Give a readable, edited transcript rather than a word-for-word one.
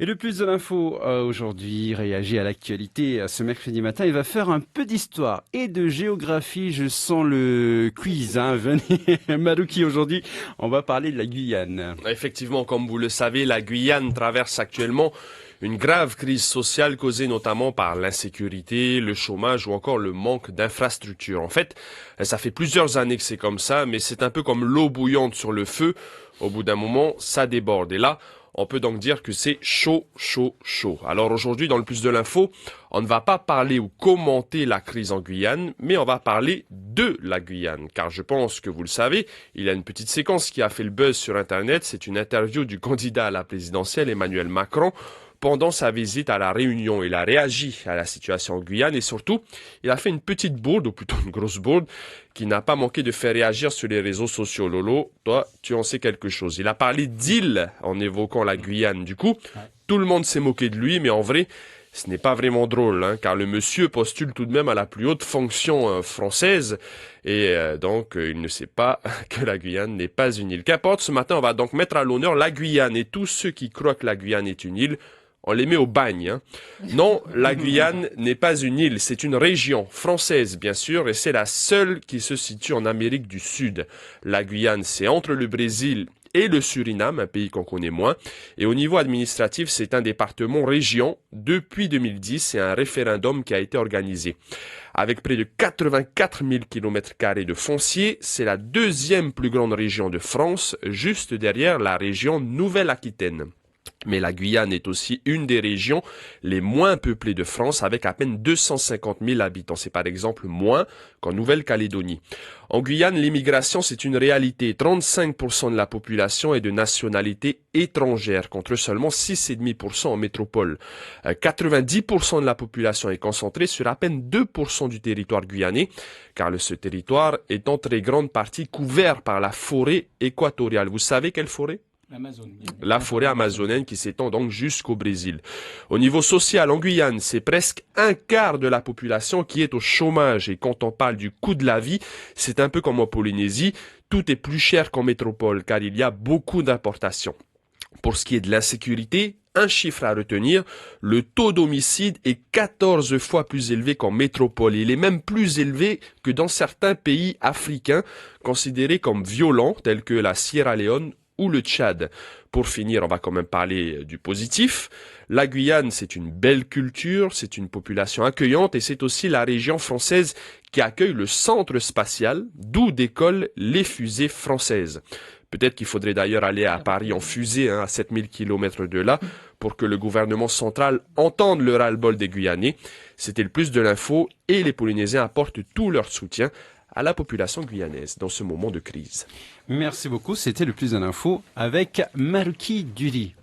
Et le plus de l'info aujourd'hui réagit à l'actualité ce mercredi matin. Il va faire un peu d'histoire et de géographie. Je sens le quiz. Venez, Marouki, aujourd'hui, on va parler de la Guyane. Effectivement, comme vous le savez, la Guyane traverse actuellement une grave crise sociale causée notamment par l'insécurité, le chômage ou encore le manque d'infrastructures. En fait, ça fait plusieurs années que c'est comme ça, mais c'est un peu comme l'eau bouillante sur le feu. Au bout d'un moment, ça déborde. Et là, on peut donc dire que c'est chaud, chaud, chaud. Alors aujourd'hui, dans le plus de l'info, on ne va pas parler ou commenter la crise en Guyane, mais on va parler de la Guyane. Car je pense que vous le savez, il y a une petite séquence qui a fait le buzz sur Internet. C'est une interview du candidat à la présidentielle, Emmanuel Macron, pendant sa visite à La Réunion. Il a réagi à la situation en Guyane et surtout, il a fait une petite bourde, ou plutôt une grosse bourde, qui n'a pas manqué de faire réagir sur les réseaux sociaux. Lolo, toi, tu en sais quelque chose. Il a parlé d'île en évoquant la Guyane. Du coup, tout le monde s'est moqué de lui, mais en vrai, ce n'est pas vraiment drôle, car le monsieur postule tout de même à la plus haute fonction française et donc il ne sait pas que la Guyane n'est pas une île. Qu'importe, ce matin, on va donc mettre à l'honneur la Guyane et tous ceux qui croient que la Guyane est une île. On les met au bagne. Non, la Guyane n'est pas une île, c'est une région française, bien sûr, et c'est la seule qui se situe en Amérique du Sud. La Guyane, c'est entre le Brésil et le Suriname, un pays qu'on connaît moins. Et au niveau administratif, c'est un département-région. Depuis 2010, c'est un référendum qui a été organisé. Avec près de 84 000 km² de foncier, c'est la deuxième plus grande région de France, juste derrière la région Nouvelle-Aquitaine. Mais la Guyane est aussi une des régions les moins peuplées de France, avec à peine 250 000 habitants. C'est par exemple moins qu'en Nouvelle-Calédonie. En Guyane, l'immigration, c'est une réalité. 35% de la population est de nationalité étrangère, contre seulement 6,5% en métropole. 90% de la population est concentrée sur à peine 2% du territoire guyanais, car ce territoire est en très grande partie couvert par la forêt équatoriale. Vous savez quelle forêt ? La forêt amazonienne qui s'étend donc jusqu'au Brésil. Au niveau social, en Guyane, c'est presque un quart de la population qui est au chômage. Et quand on parle du coût de la vie, c'est un peu comme en Polynésie. Tout est plus cher qu'en métropole, car il y a beaucoup d'importations. Pour ce qui est de l'insécurité, un chiffre à retenir, le taux d'homicide est 14 fois plus élevé qu'en métropole. Il est même plus élevé que dans certains pays africains considérés comme violents, tels que la Sierra Leone ou le Tchad. Pour finir, on va quand même parler du positif. La Guyane, c'est une belle culture, c'est une population accueillante et c'est aussi la région française qui accueille le centre spatial, d'où décollent les fusées françaises. Peut-être qu'il faudrait d'ailleurs aller à Paris en fusée, à 7000 km de là, pour que le gouvernement central entende le ras-le-bol des Guyanais. C'était le plus de l'info et les Polynésiens apportent tout leur soutien à la population guyanaise dans ce moment de crise. Merci beaucoup. C'était le plus d'info avec Marouki Duri.